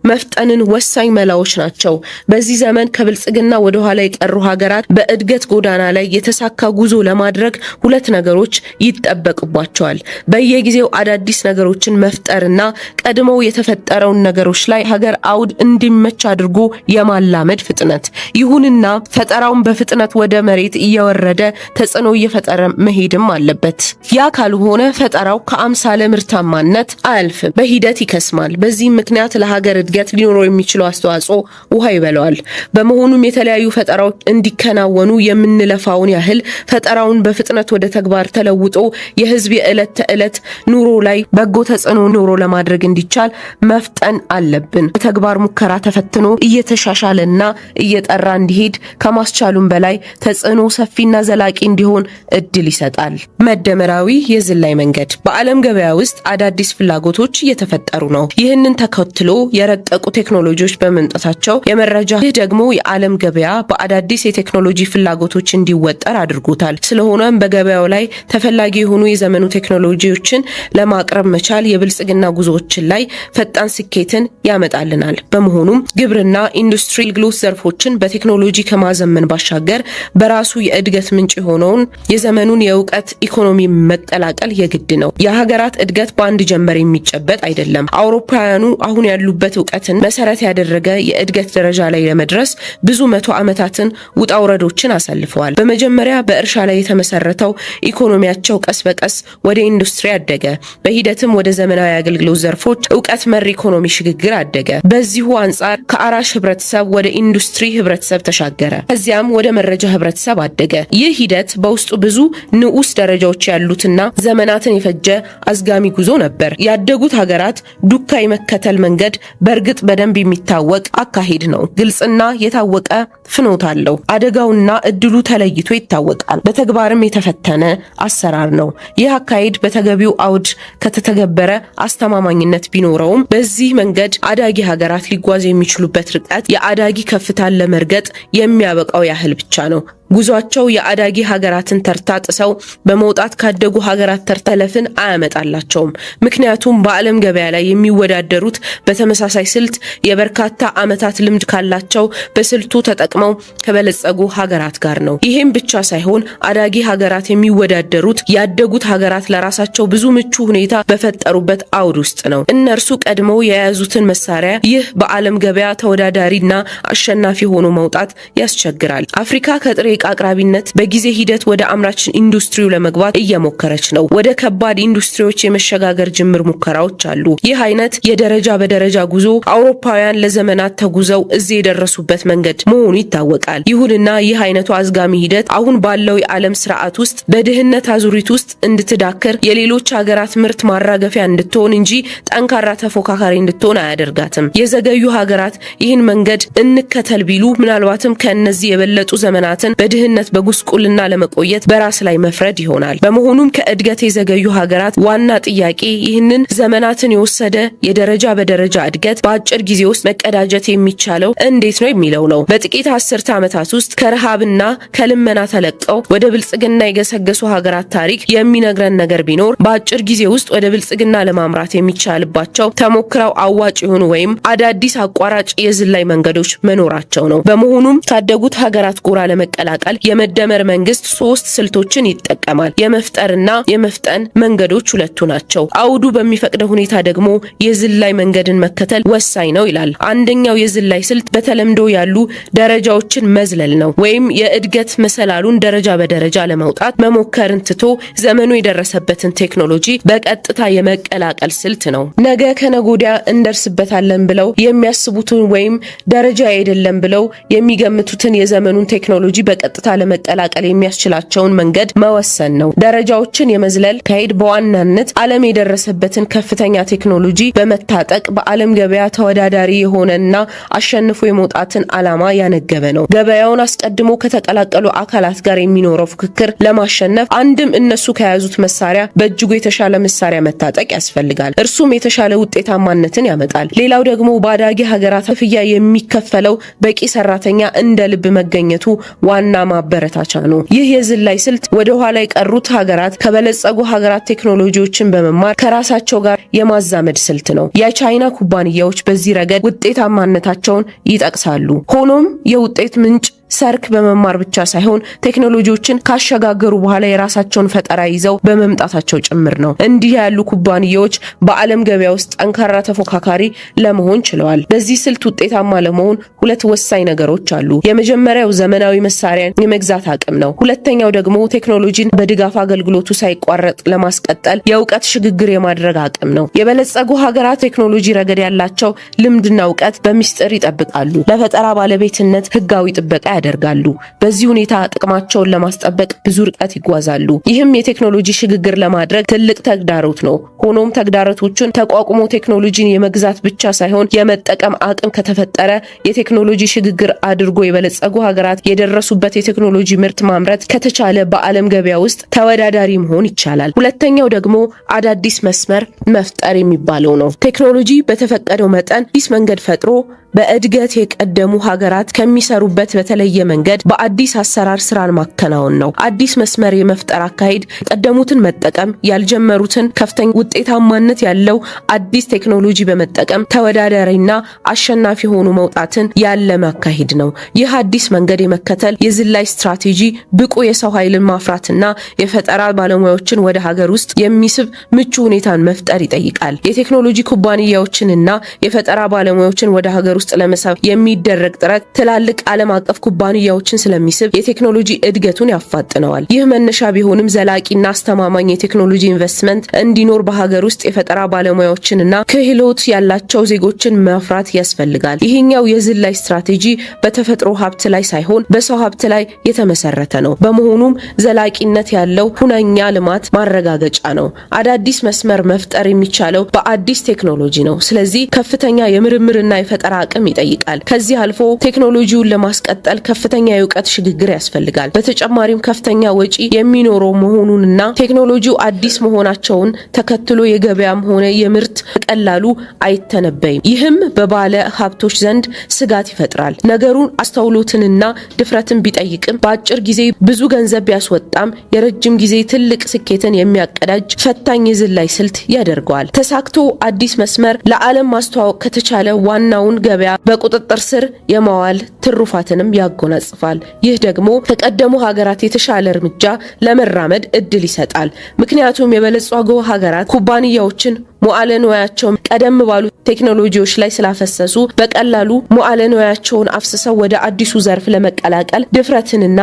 መፍጠንን ወሳኝ መላዎች ናቸው። በዚህ ዘመን ከብልጽግና ወደ ኋላ የቀሩ ሀገራት በእድገት ጎዳና ላይ የተሳካ ጉዞ ለማድረግ ሁለት ነገሮች ይጠበቅባቸዋል። በየጊዜው አዳዲስ ነገሮችን መፍጠርና ቀድሞው የተፈጠረውን ነገሮች ላይ ሀገር አውድ እንዲመች አድርጎ የማላመድ ፍጥነት። ይሁንና ፈጠራውን በፍጥነት ወደ መሬት እየወረደ ተጽዕኖ እየፈጠረ መሄድም አለበት። ያ ካልሆነ ፈጠራው ከአምሳለ ምርታማነት አያልፍም፣ በሂደት ይከስማል። በዚህም ምክንያት ለሀገር እድገት ሊኖረው የሚችለው አስተዋጽኦ ውሃ ይበላዋል። በመሆኑም የተለያዩ ፈጠራዎች እንዲከናወኑ የምንለፋውን ያህል ፈጠራውን በፍጥነት ወደ ተግባር ተለውጦ የህዝብ የዕለት ተዕለት ኑሮ ላይ በጎ ተጽዕኖ ኑሮ ለማድረግ እንዲቻል መፍጠን አለብን። በተግባር ሙከራ ተፈትኖ እየተሻሻለና እየጠራ እንዲሄድ ከማስቻሉም በላይ ተጽዕኖ ሰፊና ዘላቂ እንዲሆን እድል ይሰጣል። መደመራዊ የዝላይ መንገድ። በዓለም ገበያ ውስጥ አዳዲስ ፍላጎቶች እየተፈጠሩ ነው። ይህንን ተከትሎ የረቀቁ ቴክኖሎጂዎች በመምጣታቸው የመረጃ ይህ ደግሞ የዓለም ገበያ በአዳዲስ የቴክኖሎጂ ፍላጎቶች እንዲወጠር አድርጎታል። ስለሆነም በገበያው ላይ ተፈላጊ የሆኑ የዘመኑ ቴክኖሎጂዎችን ለማቅረብ መቻል የብልጽግና ጉዞዎችን ላይ ፈጣን ስኬትን ያመጣልናል። በመሆኑም ግብርና፣ ኢንዱስትሪ፣ ግሎስ ዘርፎችን በቴክኖሎጂ ከማዘመን ባሻገር በራሱ የእድገት ምንጭ የሆነውን የዘመኑን የእውቀት ኢኮኖሚ መቀላቀል የግድ ነው። የሀገራት እድገት በአንድ ጀንበር የሚጨበጥ አይደለም። አውሮፓውያኑ አሁን ያሉበት እውቀትን መሰረት ያደረገ የእድገት ደረጃ ላይ ለመድረስ ብዙ መቶ ዓመታትን ውጣ ውረዶችን አሳልፈዋል። በመጀመሪያ በእርሻ ላይ የተመሰረተው ኢኮኖሚያቸው ቀስ በቀስ ወደ ኢንዱስትሪ አደገ። በሂደትም ወደ ዘመናዊ አገልግሎት ዘርፎች እውቀት መር ኢኮኖሚ ሽግግር አደገ። በዚሁ አንጻር ከአራሽ ህብረተሰብ ወደ ኢንዱስትሪ ህብረተሰብ ተሻገረ። ከዚያም ወደ መረጃ ህብረተሰብ አደገ። ይህ ሂደት በውስጡ ብዙ ንዑስ ደረጃዎች ያሉትና ዘመናትን የፈጀ አዝጋሚ ጉዞ ነበር። ያደጉት ሀገራት ዱካ የመከተል መንገድ በእርግጥ በደንብ የሚታወቅ አካሄድ ነው። ግልጽና የታወቀ ፍኖት አለው። አደጋውና እድሉ ተለይቶ ይታወቃል። በተግባርም የተፈተነ አሰራር ነው። ይህ አካሄድ በተገቢው አውድ ከተተገበረ አስተማማኝነት ቢኖረውም በዚህ መንገድ አዳጊ ሀገራት ሊጓዙ የሚችሉበት ርቀት የአዳጊ ከፍታን ለመርገጥ የሚያበቃው ያህል ብቻ ነው። ጉዟቸው የአዳጊ ሀገራትን ተርታ ጥሰው በመውጣት ካደጉ ሀገራት ተርተለፍን አያመጣላቸውም። ምክንያቱም በዓለም ገበያ ላይ የሚወዳደሩት በተመሳሳይ ስልት የበርካታ ዓመታት ልምድ ካላቸው በስልቱ ተጠቅመው ከበለጸጉ ሀገራት ጋር ነው። ይሄም ብቻ ሳይሆን አዳጊ ሀገራት የሚወዳደሩት ያደጉት ሀገራት ለራሳቸው ብዙ ምቹ ሁኔታ በፈጠሩበት አውድ ውስጥ ነው። እነርሱ ቀድመው የያዙትን መሳሪያ ይህ በዓለም ገበያ ተወዳዳሪና አሸናፊ ሆኖ መውጣት ያስቸግራል። አፍሪካ ከጥሬ ዕቃ አቅራቢነት በጊዜ ሂደት ወደ አምራች ኢንዱስትሪው ለመግባት እየሞከረች ነው። ወደ ከባድ ኢንዱስትሪዎች የመሸጋገር ጅምር ሙከራዎች አሉ። ይህ አይነት የደረጃ በደረጃ ጉዞ አውሮፓውያን ለዘመናት ተጉዘው እዚህ የደረሱበት መንገድ መሆኑ ይታወቃል። ይሁንና ይህ አይነቱ አዝጋሚ ሂደት አሁን ባለው የዓለም ስርዓት ውስጥ በድህነት አዙሪት ውስጥ እንድትዳክር የሌሎች ሀገራት ምርት ማራገፊያ እንድትሆን እንጂ ጠንካራ ተፎካካሪ እንድትሆን አያደርጋትም። የዘገዩ ሀገራት ይህን መንገድ እንከተል ቢሉ ምናልባትም ከእነዚህ የበለጡ ዘመናትን በድህነት በጉስቁልና ለመቆየት በራስ ላይ መፍረድ ይሆናል። በመሆኑም ከእድገት የዘገዩ ሀገራት ዋና ጥያቄ ይህንን ዘመናትን የወሰደ የደረጃ በደረጃ እድገት በአጭር ጊዜ ውስጥ መቀዳጀት የሚቻለው እንዴት ነው የሚለው ነው። በጥቂት አስርተ ዓመታት ውስጥ ከረሃብና ከልመና ተለቀው ወደ ብልጽግና የገሰገሱ ሀገራት ታሪክ የሚነግረን ነገር ቢኖር በአጭር ጊዜ ውስጥ ወደ ብልጽግና ለማምራት የሚቻልባቸው ተሞክረው አዋጭ የሆኑ ወይም አዳዲስ አቋራጭ የዝላይ መንገዶች መኖራቸው ነው። በመሆኑም ታደጉት ሀገራት ጎራ ለመቀላቀል የመደመር መንግስት 3 ስልቶችን ይጠቀማል። የመፍጠርና የመፍጠን መንገዶች ሁለቱ ናቸው። አውዱ በሚፈቅደው ሁኔታ ደግሞ የዝላይ መንገድን መከተል ወሳኝ ነው ይላል። አንደኛው የዝላይ ስልት በተለምዶ ያሉ ደረጃዎችን መዝለል ነው፣ ወይም የእድገት መሰላሉን ደረጃ በደረጃ ለመውጣት መሞከርን ትቶ ዘመኑ የደረሰበትን ቴክኖሎጂ በቀጥታ የመቀላቀል ስልት ነው። ነገ ከነጎዲያ እንደርስበታለን ብለው የሚያስቡትን ወይም ደረጃ አይደለም ብለው የሚገምቱትን የዘመኑን ቴክኖሎጂ በቀጥታ ለመቀላቀል የሚያስችላቸውን መንገድ መወሰን ነው። ደረጃዎችን የመዝለል ካሄድ በዋናነት ዓለም የደረሰበትን ከፍተኛ ቴክኖሎጂ በመታጠቅ በዓለም ገበያ ተወዳዳሪ የሆነና አሸንፎ የመውጣትን ዓላማ ያነገበ ነው። ገበያውን አስቀድሞ ከተቀላቀሉ አካላት ጋር የሚኖረው ፍክክር ለማሸነፍ አንድም እነሱ ከያዙት መሳሪያ በእጅጉ የተሻለ መሳሪያ መታጠቅ ያስፈልጋል። እርሱም የተሻለ ውጤታማነትን ያመጣል። ሌላው ደግሞ ባዳጊ ሀገራት ክፍያ የሚከፈለው በቂ ሰራተኛ እንደ ልብ መገኘቱ ዋና ማበረታቻ ነው። ይህ የዝላይ ስልት ወደ ኋላ የቀሩት ሀገራት ከበለጸጉ ሀገራት ቴክኖሎጂዎችን በመማር ከራሳቸው ጋር የማዛመድ ስልት ነው። የቻይና ኩባንያዎች በዚህ ረገድ ውጤታማነታቸውን ይጠቅሳሉ። ሆኖም የውጤት ምንጭ ሰርክ በመማር ብቻ ሳይሆን ቴክኖሎጂዎችን ካሸጋገሩ በኋላ የራሳቸውን ፈጠራ ይዘው በመምጣታቸው ጭምር ነው። እንዲህ ያሉ ኩባንያዎች በዓለም ገበያ ውስጥ ጠንካራ ተፎካካሪ ለመሆን ችለዋል። በዚህ ስልት ውጤታማ ለመሆን ሁለት ወሳኝ ነገሮች አሉ። የመጀመሪያው ዘመናዊ መሳሪያን የመግዛት አቅም ነው። ሁለተኛው ደግሞ ቴክኖሎጂን በድጋፍ አገልግሎቱ ሳይቋረጥ ለማስቀጠል የእውቀት ሽግግር የማድረግ አቅም ነው። የበለጸጉ ሀገራት ቴክኖሎጂ ረገድ ያላቸው ልምድና እውቀት በሚስጥር ይጠብቃሉ። ለፈጠራ ባለቤትነት ህጋዊ ጥበቃ ያደርጋሉ። በዚህ ሁኔታ ጥቅማቸውን ለማስጠበቅ ብዙ ርቀት ይጓዛሉ። ይህም የቴክኖሎጂ ሽግግር ለማድረግ ትልቅ ተግዳሮት ነው። ሆኖም ተግዳሮቶቹን ተቋቁሞ ቴክኖሎጂን የመግዛት ብቻ ሳይሆን የመጠቀም አቅም ከተፈጠረ የቴክኖሎጂ ሽግግር አድርጎ የበለጸጉ ሀገራት የደረሱበት የቴክኖሎጂ ምርት ማምረት ከተቻለ በዓለም ገበያ ውስጥ ተወዳዳሪ መሆን ይቻላል። ሁለተኛው ደግሞ አዳዲስ መስመር መፍጠር የሚባለው ነው። ቴክኖሎጂ በተፈቀደው መጠን አዲስ መንገድ ፈጥሮ በእድገት የቀደሙ ሀገራት ከሚሰሩበት በተለየ መንገድ በአዲስ አሰራር ስራን ማከናወን ነው። አዲስ መስመር የመፍጠር አካሄድ ቀደሙትን መጠቀም ያልጀመሩትን ከፍተኛ ውጤታማነት ያለው አዲስ ቴክኖሎጂ በመጠቀም ተወዳዳሪና አሸናፊ ሆኖ መውጣትን ያለመ አካሄድ ነው። ይህ አዲስ መንገድ የመከተል የዝላይ ስትራቴጂ ብቁ የሰው ኃይልን ማፍራትና የፈጠራ ባለሙያዎችን ወደ ሀገር ውስጥ የሚስብ ምቹ ሁኔታን መፍጠር ይጠይቃል። የቴክኖሎጂ ኩባንያዎችንና የፈጠራ ባለሙያዎችን ወደ ሀገር ውስጥ ለመሳብ የሚደረግ ጥረት ትላልቅ ዓለም አቀፍ ኩባንያዎችን ስለሚስብ የቴክኖሎጂ እድገቱን ያፋጥነዋል። ይህ መነሻ ቢሆንም ዘላቂና አስተማማኝ የቴክኖሎጂ ኢንቨስትመንት እንዲኖር በሀገር ውስጥ የፈጠራ ባለሙያዎችንና ክህሎት ያላቸው ዜጎችን ማፍራት ያስፈልጋል። ይህኛው የዝላይ ስትራቴጂ በተፈጥሮ ሀብት ላይ ሳይሆን በሰው ሀብት ላይ የተመሰረተ ነው። በመሆኑም ዘላቂነት ያለው ሁነኛ ልማት ማረጋገጫ ነው። አዳዲስ መስመር መፍጠር የሚቻለው በአዲስ ቴክኖሎጂ ነው። ስለዚህ ከፍተኛ የምርምርና የፈጠራ አቅም ይጠይቃል። ከዚህ አልፎ ቴክኖሎጂውን ለማስቀጠል ከፍተኛ የእውቀት ሽግግር ያስፈልጋል። በተጨማሪም ከፍተኛ ወጪ የሚኖረው መሆኑንና ቴክኖሎጂው አዲስ መሆናቸውን ተከትሎ የገበያም ሆነ የምርት በቀላሉ አይተነበይም። ይህም በባለ ሀብቶች ዘንድ ስጋት ይፈጥራል። ነገሩን አስተውሎትንና ድፍረትን ቢጠይቅም በአጭር ጊዜ ብዙ ገንዘብ ቢያስወጣም የረጅም ጊዜ ትልቅ ስኬትን የሚያቀዳጅ ፈታኝ የዝላይ ስልት ያደርገዋል። ተሳክቶ አዲስ መስመር ለዓለም ማስተዋወቅ ከተቻለ ዋናውን ገበያ በቁጥጥር ስር የማዋል ትሩፋትንም ያጎናጽፋል። ይህ ደግሞ ከቀደሙ ሀገራት የተሻለ እርምጃ ለመራመድ እድል ይሰጣል። ምክንያቱም የበለጸጉ ሀገራት ኩባንያዎችን ሙዓለ ንዋያቸው ቀደም ባሉ ቴክኖሎጂዎች ላይ ስላፈሰሱ በቀላሉ ሙዓለ ንዋያቸውን አፍስሰው ወደ አዲሱ ዘርፍ ለመቀላቀል ድፍረትንና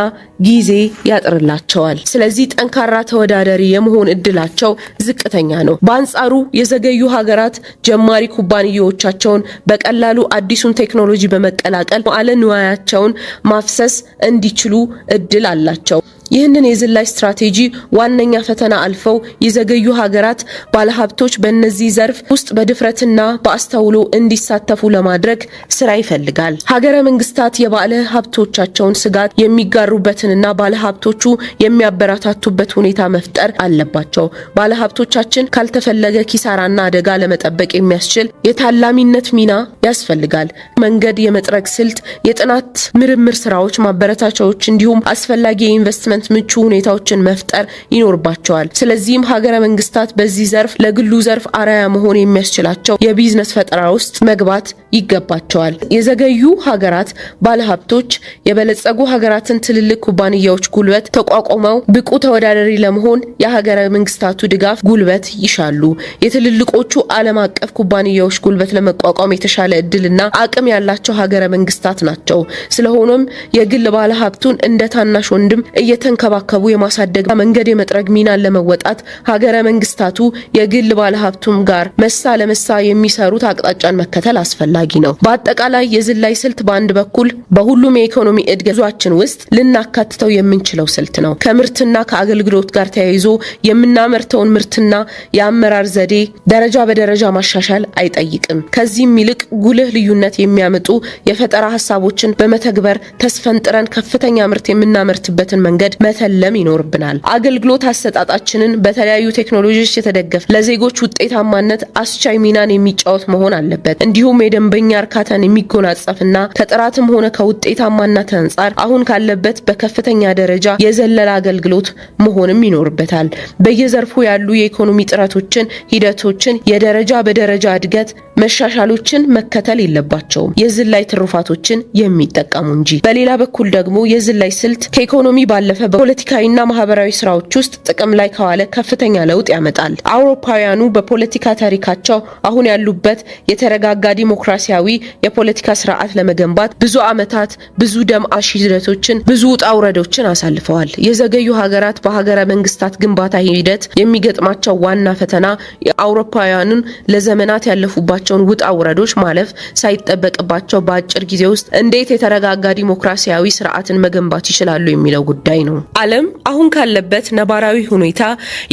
ጊዜ ያጥርላቸዋል። ስለዚህ ጠንካራ ተወዳዳሪ የመሆን እድላቸው ዝቅተኛ ነው። በአንጻሩ የዘገዩ ሀገራት ጀማሪ ኩባንያዎቻቸውን በቀላሉ አዲሱን ቴክኖሎጂ በመቀላቀል ሙዓለ ንዋያቸውን ማፍሰስ እንዲችሉ እድል አላቸው። ይህንን የዝላይ ስትራቴጂ ዋነኛ ፈተና አልፈው የዘገዩ ሀገራት ባለሀብቶች በእነዚህ ዘርፍ ውስጥ በድፍረትና በአስተውሎ እንዲሳተፉ ለማድረግ ስራ ይፈልጋል። ሀገረ መንግስታት የባለ ሀብቶቻቸውን ስጋት የሚጋሩበትንና ባለሀብቶቹ የሚያበረታቱበት ሁኔታ መፍጠር አለባቸው። ባለሀብቶቻችን ካልተፈለገ ኪሳራና አደጋ ለመጠበቅ የሚያስችል የታላሚነት ሚና ያስፈልጋል። መንገድ የመጥረግ ስልት፣ የጥናት ምርምር ስራዎች፣ ማበረታቻዎች እንዲሁም አስፈላጊ የኢንቨስትመንት ምቹ ሁኔታዎችን መፍጠር ይኖርባቸዋል። ስለዚህም ሀገረ መንግስታት በዚህ ዘርፍ ለግሉ ዘርፍ አርአያ መሆን የሚያስችላቸው የቢዝነስ ፈጠራ ውስጥ መግባት ይገባቸዋል። የዘገዩ ሀገራት ባለሀብቶች የበለጸጉ ሀገራትን ትልልቅ ኩባንያዎች ጉልበት ተቋቁመው ብቁ ተወዳዳሪ ለመሆን የሀገረ መንግስታቱ ድጋፍ ጉልበት ይሻሉ። የትልልቆቹ ዓለም አቀፍ ኩባንያዎች ጉልበት ለመቋቋም የተሻለ እድልና አቅም ያላቸው ሀገረ መንግስታት ናቸው። ስለሆነም የግል ባለሀብቱን እንደ ታናሽ ወንድም እየተንከባከቡ የማሳደግ መንገድ የመጥረግ ሚናን ለመወጣት ሀገረ መንግስታቱ የግል ባለሀብቱም ጋር መሳ ለመሳ የሚሰሩት አቅጣጫን መከተል አስፈላጊ ነው። በአጠቃላይ የዝላይ ስልት በአንድ በኩል በሁሉም የኢኮኖሚ እድገታችን ውስጥ ልናካትተው የምንችለው ስልት ነው። ከምርትና ከአገልግሎት ጋር ተያይዞ የምናመርተውን ምርትና የአመራር ዘዴ ደረጃ በደረጃ ማሻሻል አይጠይቅም። ከዚህም ይልቅ ጉልህ ልዩነት የሚያመጡ የፈጠራ ሀሳቦችን በመተግበር ተስፈንጥረን ከፍተኛ ምርት የምናመርትበትን መንገድ መተለም ይኖርብናል። አገልግሎት አሰጣጣችንን በተለያዩ ቴክኖሎጂዎች የተደገፈ ለዜጎች ውጤታማነት አስቻይ ሚናን የሚጫወት መሆን አለበት። እንዲሁም የደንበኛ እርካታን የሚጎናጸፍና ከጥራትም ሆነ ከውጤታማነት አንጻር አሁን ካለበት በከፍተኛ ደረጃ የዘለለ አገልግሎት መሆንም ይኖርበታል። በየዘርፉ ያሉ የኢኮኖሚ ጥረቶችን፣ ሂደቶችን የደረጃ በደረጃ እድገት መሻሻሎችን መከተል የለባቸውም የዝላይ ትሩፋቶችን የሚጠቀሙ እንጂ። በሌላ በኩል ደግሞ የዝላይ ስልት ከኢኮኖሚ ባለፈ በፖለቲካዊና ማህበራዊ ስራዎች ውስጥ ጥቅም ላይ ከዋለ ከፍተኛ ለውጥ ያመጣል። አውሮፓውያኑ በፖለቲካ ታሪካቸው አሁን ያሉበት የተረጋጋ ዲሞክራሲያዊ የፖለቲካ ስርዓት ለመገንባት ብዙ ዓመታት፣ ብዙ ደም አሽረቶችን፣ ብዙ ውጣ ውረዶችን አሳልፈዋል። የዘገዩ ሀገራት በሀገረ መንግስታት ግንባታ ሂደት የሚገጥማቸው ዋና ፈተና የአውሮፓውያኑን ለዘመናት ያለፉባቸውን ውጣ ውረዶች ማለፍ ሳይጠበቅባቸው በአጭር ጊዜ ውስጥ እንዴት የተረጋጋ ዲሞክራሲያዊ ስርዓትን መገንባት ይችላሉ የሚለው ጉዳይ ነው። ዓለም አሁን ካለበት ነባራዊ ሁኔታ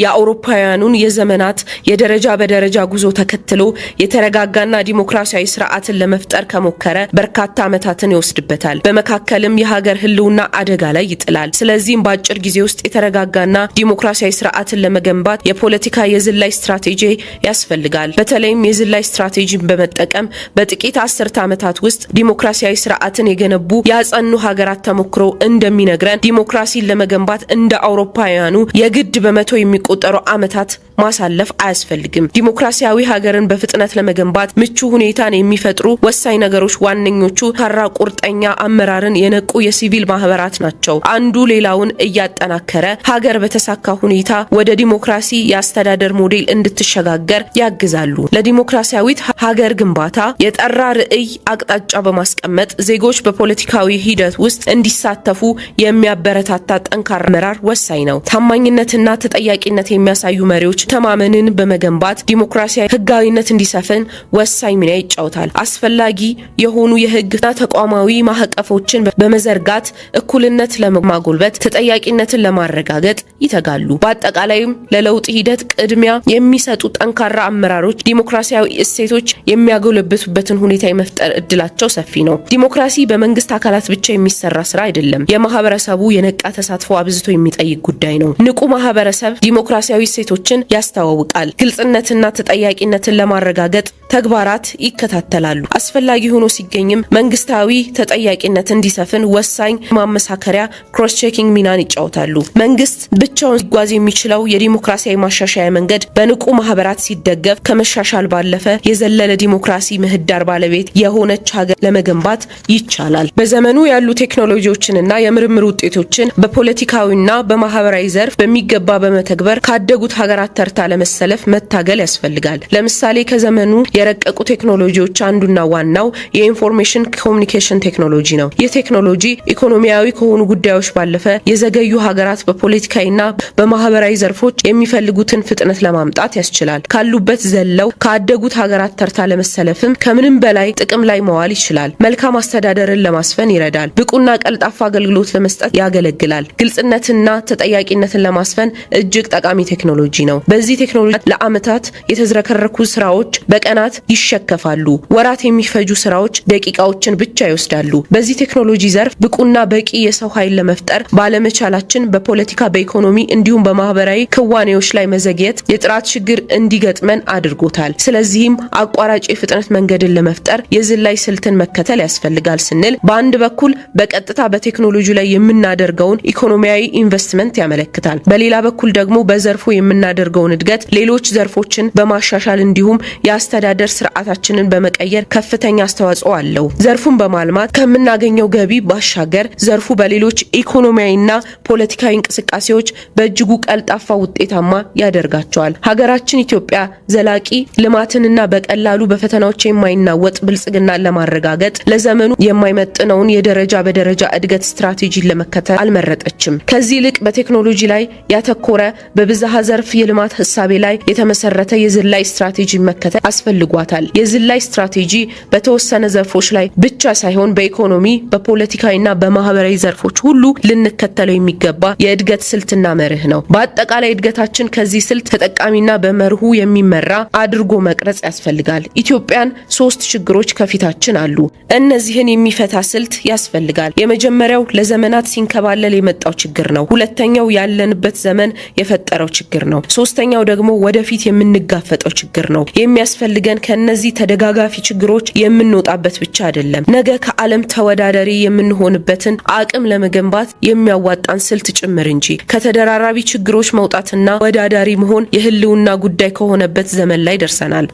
የአውሮፓውያኑን የዘመናት የደረጃ በደረጃ ጉዞ ተከትሎ የተረጋጋና ዲሞክራሲያዊ ስርዓትን ለመፍጠር ከሞከረ በርካታ ዓመታትን ይወስድበታል። በመካከልም የሀገር ህልውና አደጋ ላይ ይጥላል። ስለዚህም በአጭር ጊዜ ውስጥ የተረጋጋና ዲሞክራሲያዊ ስርዓትን ለመገንባት የፖለቲካ የዝላይ ስትራቴጂ ያስፈልጋል። በተለይም የዝላይ ስትራቴጂን በመጠቀም በጥቂት አስርተ ዓመታት ውስጥ ዲሞክራሲያዊ ስርዓትን የገነቡ ያጸኑ ሀገራት ተሞክሮ እንደሚነግረን ዲሞክራሲን ለመገንባት እንደ አውሮፓውያኑ የግድ በመቶ የሚቆጠሩ ዓመታት ማሳለፍ አያስፈልግም። ዲሞክራሲያዊ ሀገርን በፍጥነት ለመገንባት ምቹ ሁኔታን የሚፈጥሩ ወሳኝ ነገሮች ዋነኞቹ ካራ ቁርጠኛ አመራርን የነቁ የሲቪል ማህበራት ናቸው። አንዱ ሌላውን እያጠናከረ ሀገር በተሳካ ሁኔታ ወደ ዲሞክራሲ የአስተዳደር ሞዴል እንድትሸጋገር ያግዛሉ። ለዲሞክራሲያዊት ሀገር ግንባታ የጠራ ርዕይ አቅጣጫ በማስቀመጥ ዜጎች በፖለቲካዊ ሂደት ውስጥ እንዲሳተፉ የሚያበረታታ ጠንካራ አመራር ወሳኝ ነው። ታማኝነትና ተጠያቂነት የሚያሳዩ መሪዎች ተማመንን በመገንባት ዲሞክራሲያዊ ህጋዊነት እንዲሰፍን ወሳኝ ሚና ይጫወታል። አስፈላጊ የሆኑ የህግና ተቋማዊ ማዕቀፎችን በመዘርጋት እኩልነት ለማጎልበት፣ ተጠያቂነትን ለማረጋገጥ ይተጋሉ። በአጠቃላይም ለለውጥ ሂደት ቅድሚያ የሚሰጡ ጠንካራ አመራሮች ዲሞክራሲያዊ እሴቶች የሚያጎለብቱበትን ሁኔታ የመፍጠር እድላቸው ሰፊ ነው። ዲሞክራሲ በመንግስት አካላት ብቻ የሚሰራ ስራ አይደለም። የማህበረሰቡ የነቃ ተሳትፎ አብዝቶ የሚጠይቅ ጉዳይ ነው። ንቁ ማህበረሰብ ዲሞክራሲያዊ እሴቶችን ያስተዋውቃል። ግልጽነትና ተጠያቂነትን ለማረጋገጥ ተግባራት ይከታተላሉ። አስፈላጊ ሆኖ ሲገኝም መንግስታዊ ተጠያቂነት እንዲሰፍን ወሳኝ ማመሳከሪያ ክሮስ ቼኪንግ ሚናን ይጫወታሉ። መንግስት ብቻውን ሊጓዝ የሚችለው የዲሞክራሲያዊ ማሻሻያ መንገድ በንቁ ማህበራት ሲደገፍ ከመሻሻል ባለፈ የዘለለ ዲሞክራሲ ምህዳር ባለቤት የሆነች ሀገር ለመገንባት ይቻላል። በዘመኑ ያሉ ቴክኖሎጂዎችንና የምርምር ውጤቶችን በፖለቲካዊና በማህበራዊ ዘርፍ በሚገባ በመተግበር ካደጉት ሀገራት ተርታ ለመሰለፍ መታገል ያስፈልጋል። ለምሳሌ ከዘመኑ የረቀቁ ቴክኖሎጂዎች አንዱና ዋናው የኢንፎርሜሽን ኮሙኒኬሽን ቴክኖሎጂ ነው። ይህ ቴክኖሎጂ ኢኮኖሚያዊ ከሆኑ ጉዳዮች ባለፈ የዘገዩ ሀገራት በፖለቲካዊና በማህበራዊ ዘርፎች የሚፈልጉትን ፍጥነት ለማምጣት ያስችላል። ካሉበት ዘለው ካደጉት ሀገራት ተርታ ለመሰለፍም ከምንም በላይ ጥቅም ላይ መዋል ይችላል። መልካም አስተዳደርን ለማስፈን ይረዳል። ብቁና ቀልጣፋ አገልግሎት ለመስጠት ያገለግላል። ግልጽነትና ተጠያቂነትን ለማስፈን እጅግ ጠቃሚ ቴክኖሎጂ ነው። በዚህ ቴክኖሎጂ ለዓመታት የተዝረከረኩ ስራዎች በቀናት ይሸከፋሉ። ወራት የሚፈጁ ስራዎች ደቂቃዎችን ብቻ ይወስዳሉ። በዚህ ቴክኖሎጂ ዘርፍ ብቁና በቂ የሰው ኃይል ለመፍጠር ባለመቻላችን በፖለቲካ፣ በኢኮኖሚ እንዲሁም በማህበራዊ ክዋኔዎች ላይ መዘግየት የጥራት ችግር እንዲገጥመን አድርጎታል። ስለዚህም አቋራጭ የፍጥነት መንገድን ለመፍጠር የዝላይ ስልትን መከተል ያስፈልጋል ስንል በአንድ በኩል በቀጥታ በቴክኖሎጂ ላይ የምናደርገውን ኢኮኖሚያዊ ኢንቨስትመንት ያመለክታል። በሌላ በኩል ደግሞ በዘርፉ የምናደርገውን እድገት ሌሎች ዘርፎችን በማሻሻል እንዲሁም የአስተዳደር ስርዓታችንን በመቀየር ከፍተኛ አስተዋጽኦ አለው። ዘርፉን በማልማት ከምናገኘው ገቢ ባሻገር ዘርፉ በሌሎች ኢኮኖሚያዊና ፖለቲካዊ እንቅስቃሴዎች በእጅጉ ቀልጣፋ ውጤታማ ያደርጋቸዋል። ሀገራችን ኢትዮጵያ ዘላቂ ልማትንና በቀላሉ በፈተናዎች የማይናወጥ ብልጽግናን ለማረጋገጥ ለዘመኑ የማይመጥነውን የደረጃ በደረጃ እድገት ስትራቴጂን ለመከተል አልመረጠ አልመረጠችም። ከዚህ ይልቅ በቴክኖሎጂ ላይ ያተኮረ በብዝሃ ዘርፍ የልማት ሐሳቤ ላይ የተመሰረተ የዝላይ ስትራቴጂ መከተል አስፈልጓታል። የዝላይ ስትራቴጂ በተወሰነ ዘርፎች ላይ ብቻ ሳይሆን በኢኮኖሚ በፖለቲካዊና በማህበራዊ ዘርፎች ሁሉ ልንከተለው የሚገባ የእድገት ስልትና መርህ ነው። በአጠቃላይ እድገታችን ከዚህ ስልት ተጠቃሚና በመርሁ የሚመራ አድርጎ መቅረጽ ያስፈልጋል። ኢትዮጵያን 3 ችግሮች ከፊታችን አሉ። እነዚህን የሚፈታ ስልት ያስፈልጋል። የመጀመሪያው ለዘመናት ሲንከባለል የመጣው ችግር ነው። ሁለተኛው ያለንበት ዘመን የፈጠረው ችግር ነው። ሶስተኛው ደግሞ ወደፊት የምንጋፈጠው ችግር ነው። የሚያስፈልገን ከነዚህ ተደጋጋፊ ችግሮች የምንወጣበት ብቻ አይደለም፣ ነገ ከዓለም ተወዳዳሪ የምንሆንበትን አቅም ለመገንባት የሚያዋጣን ስልት ጭምር እንጂ። ከተደራራቢ ችግሮች መውጣትና ወዳዳሪ መሆን የህልውና ጉዳይ ከሆነበት ዘመን ላይ ደርሰናል።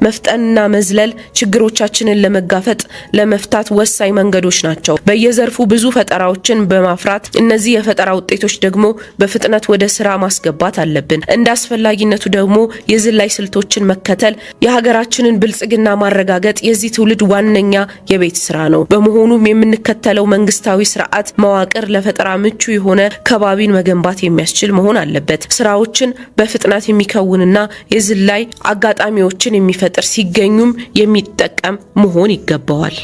መፍጠንና መዝለል ችግሮቻችንን ለመጋፈጥ ለመፍታት ወሳኝ መንገዶች ናቸው። በየዘርፉ ብዙ ፈጠራዎችን በማፍራት እነዚህ የፈጠራ ውጤቶች ደግሞ በፍጥነት ወደ ስራ ማስገባት አለብን። እንደ አስፈላጊነቱ ደግሞ የዝላይ ስልቶችን መከተል የሀገራችንን ብልጽግና ማረጋገጥ የዚህ ትውልድ ዋነኛ የቤት ስራ ነው። በመሆኑም የምንከተለው መንግስታዊ ስርዓት መዋቅር ለፈጠራ ምቹ የሆነ ከባቢን መገንባት የሚያስችል መሆን አለበት። ስራዎችን በፍጥነት የሚከውንና የዝላይ አጋጣሚዎችን የሚፈጥር ሲገኙም የሚጠቀም መሆን ይገባዋል።